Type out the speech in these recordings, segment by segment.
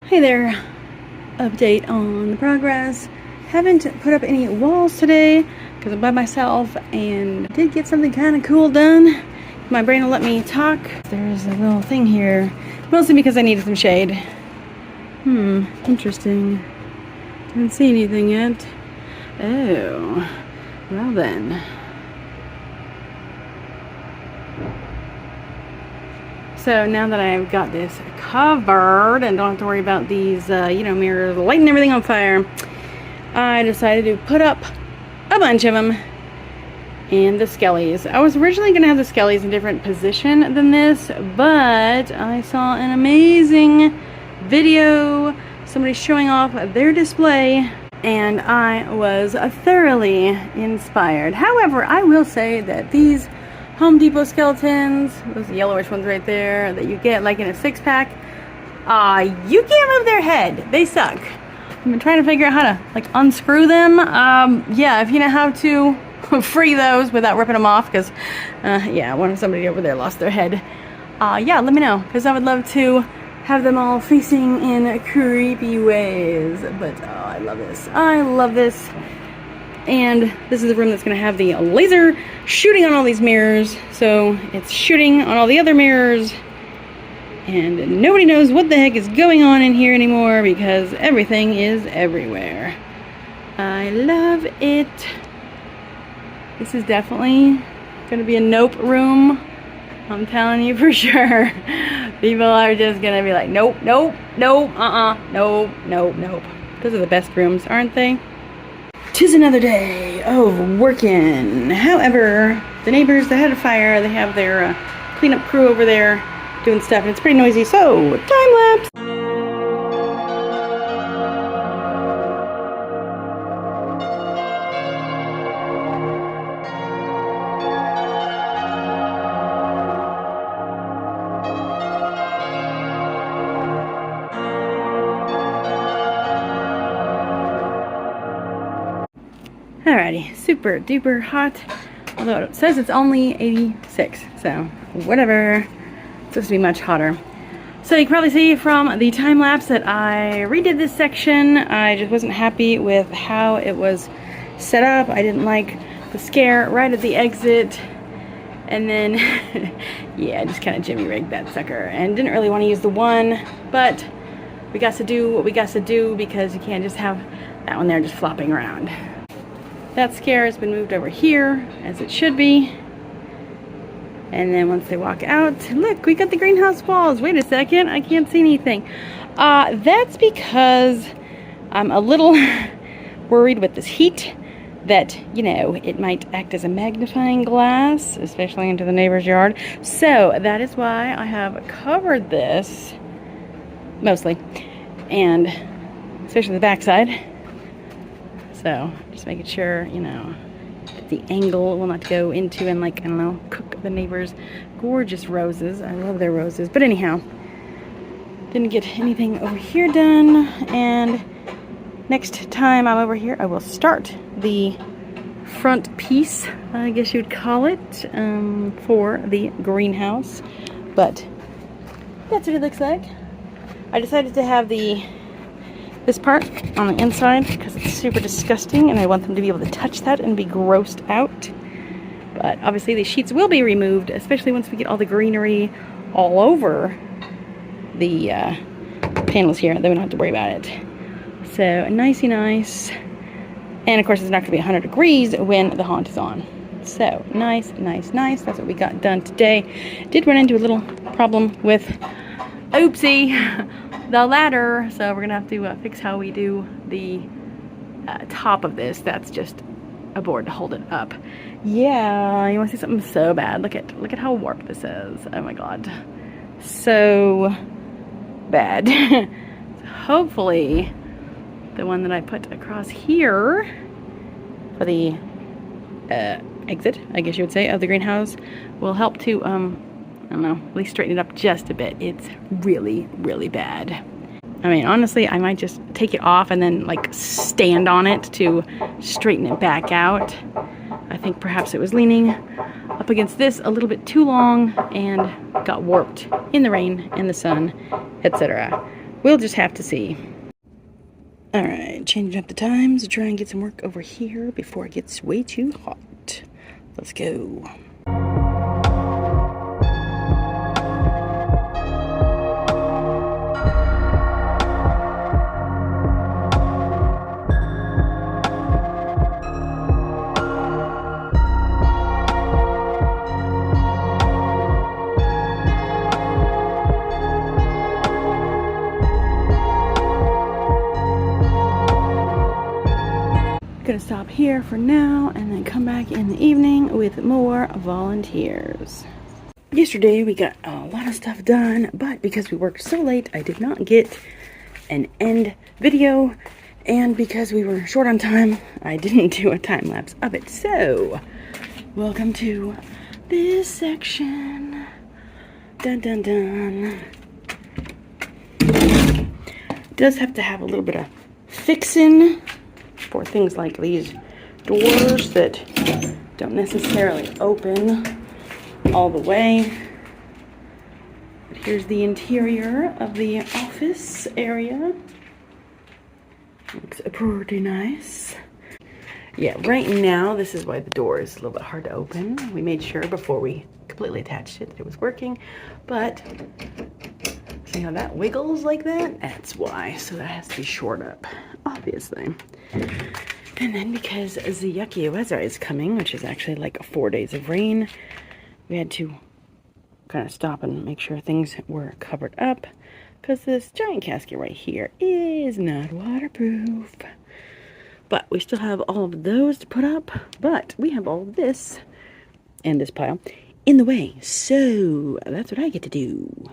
Hey there, update on the progress. Haven't put up any walls today because I'm by myself and did get something kind of cool done. My brain will let me talk. There's a little thing here, mostly because I needed some shade. Interesting. Didn't see anything yet. Oh, well then. So now that I've got this covered and don't have to worry about these, mirrors lighting everything on fire, I decided to put up a bunch of them in the skellies. I was originally going to have the skellies in a different position than this, but I saw an amazing video, somebody showing off their display, and I was thoroughly inspired. However, I will say that these Home Depot skeletons, those yellowish ones right there that you get like in a 6-pack, you can't move their head. They suck. I've been trying to figure out how to like unscrew them. Yeah, if you know how to free those without ripping them off, because somebody over there lost their head. Yeah, let me know, because I would love to have them all facing in creepy ways. But I love this. I love this. And this is the room that's going to have the laser shooting on all these mirrors. So it's shooting on all the other mirrors. And nobody knows what the heck is going on in here anymore because everything is everywhere. I love it. This is definitely going to be a nope room. I'm telling you for sure. People are just going to be like, nope, nope, nope, nope, nope, nope. Those are the best rooms, aren't they? 'Tis another day of working. However, the neighbors that had a fire, they have their cleanup crew over there doing stuff, and it's pretty noisy, so time lapse. Alrighty, super duper hot, although it says it's only 86, so whatever. It's supposed to be much hotter. So you can probably see from the time lapse that I redid this section. I just wasn't happy with how it was set up. I didn't like the scare right at the exit, and then yeah, I just kind of jimmy rigged that sucker and didn't really want to use the one, but we got to do what we got to do because you can't just have that one there just flopping around. That scare has been moved over here, as it should be. And then once they walk out, look, we got the greenhouse walls. Wait a second, I can't see anything. That's because I'm a little worried with this heat that, it might act as a magnifying glass, especially into the neighbor's yard. So that is why I have covered this, mostly, and especially the backside. So, just making sure, that the angle will not go into and cook the neighbor's gorgeous roses. I love their roses. But anyhow, didn't get anything over here done. And next time I'm over here, I will start the front piece, I guess you would call it, for the greenhouse. But that's what it looks like. I decided to have this part on the inside because it's super disgusting and I want them to be able to touch that and be grossed out. But obviously these sheets will be removed, especially once we get all the greenery all over the panels here. Then we don't have to worry about it. So nicey nice. And of course it's not going to be 100 degrees when the haunt is on. So nice, nice, nice. That's what we got done today. Did run into a little problem with, oopsie, the ladder, so we're gonna have to fix how we do the top of this. That's just a board to hold it up. Yeah, you want to see something so bad? Look at how warped this is. Oh my god, so bad. So hopefully the one that I put across here for the exit, I guess you would say, of the greenhouse will help to I don't know, at least straighten it up just a bit. It's really, really bad. I mean, honestly, I might just take it off and then stand on it to straighten it back out. I think perhaps it was leaning up against this a little bit too long and got warped in the rain, in the sun, etc. we'll just have to see. Alright, changing up the times to try and get some work over here before it gets way too hot. Let's go. Gonna stop here for now and then come back in the evening with more volunteers. Yesterday we got a lot of stuff done, but because we worked so late I did not get an end video, and because we were short on time I didn't do a time lapse of it. So welcome to this section. Dun dun dun. It does have to have a little bit of fixing for things like these doors that don't necessarily open all the way. But here's the interior of the office area. Looks pretty nice. Yeah, right now this is why the door is a little bit hard to open. We made sure before we completely attached it that it was working, but see how that wiggles like that? That's why. So that has to be shored up, obviously. And then because the yucky weather is coming, which is actually like 4 days of rain, we had to kind of stop and make sure things were covered up, because this giant casket right here is not waterproof. But we still have all of those to put up, but we have all of this and this pile in the way, so that's what I get to do.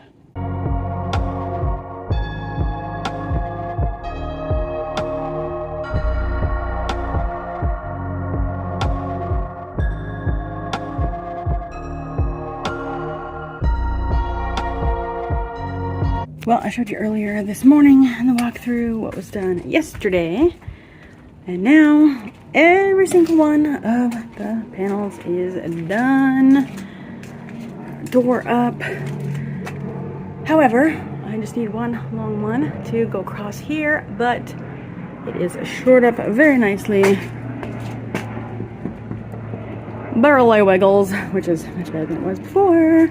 Well, I showed you earlier this morning in the walkthrough what was done yesterday. And now every single one of the panels is done. Door up. However, I just need one long one to go across here, but it is shored up very nicely. Barely wiggles, which is much better than it was before.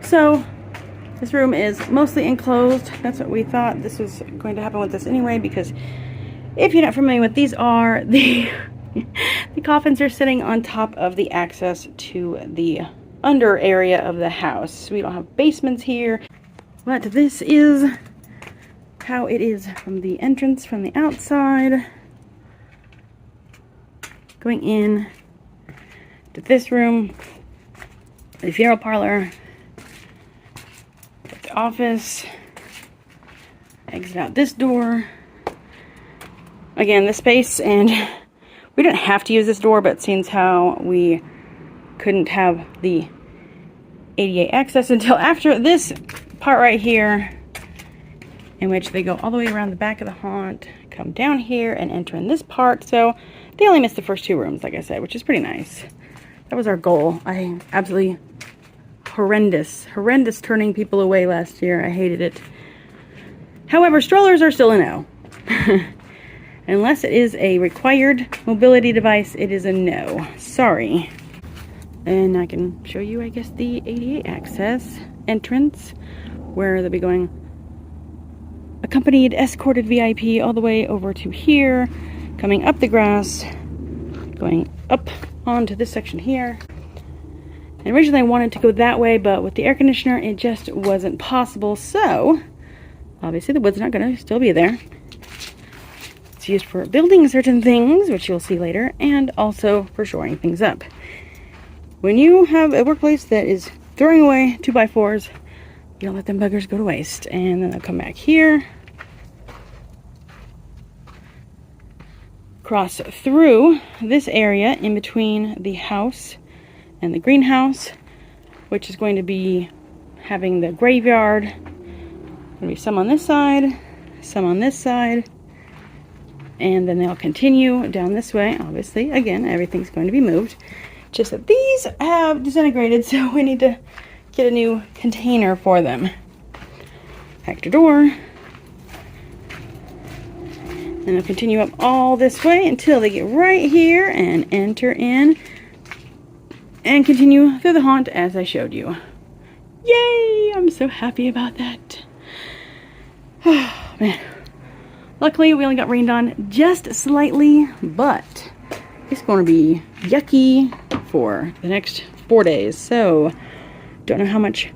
So this room is mostly enclosed. That's what we thought this was going to happen with this anyway, because if you're not familiar with these are, the coffins are sitting on top of the access to the under area of the house. We don't have basements here, but this is how it is from the entrance from the outside. Going in to this room, the funeral parlor, the office, exit out this door. Again, this space, and we didn't have to use this door, but seeing how we couldn't have the ADA access until after this part right here, in which they go all the way around the back of the haunt, come down here and enter in this part. So they only missed the first two rooms, like I said, which is pretty nice. That was our goal. I absolutely horrendous turning people away last year. I hated it. However, strollers are still a no. Unless it is a required mobility device, it is a no. Sorry. And I can show you, I guess, the ADA access entrance, where they'll be going accompanied, escorted VIP all the way over to here, coming up the grass, going up onto this section here. And originally I wanted to go that way, but with the air conditioner, it just wasn't possible. So, obviously the wood's not going to still be there. It's used for building certain things, which you'll see later, and also for shoring things up. When you have a workplace that is throwing away 2x4s, you don't let them buggers go to waste. And then they'll come back here, cross through this area in between the house and the greenhouse, which is going to be having the graveyard. There'll be some on this side, some on this side, and then they'll continue down this way. Obviously, again, everything's going to be moved. Just that these have disintegrated, so we need to get a new container for them. Back to door. And I'll continue up all this way until they get right here and enter in and continue through the haunt as I showed you. Yay! I'm so happy about that. Oh, man. Luckily, we only got rained on just slightly, but it's going to be yucky for the next 4 days. So, don't know how much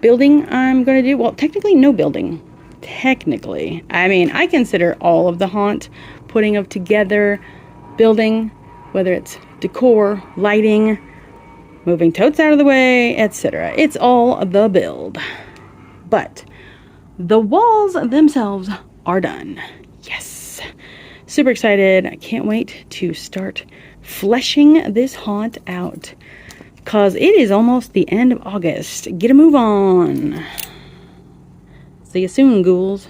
building I'm going to do. Well, technically, no building. Technically. I mean, I consider all of the haunt putting of together building, whether it's decor, lighting, moving totes out of the way, etc. It's all the build. But the walls themselves are done. Yes. Super excited. I can't wait to start fleshing this haunt out, because it is almost the end of August. Get a move on. See you soon, ghouls.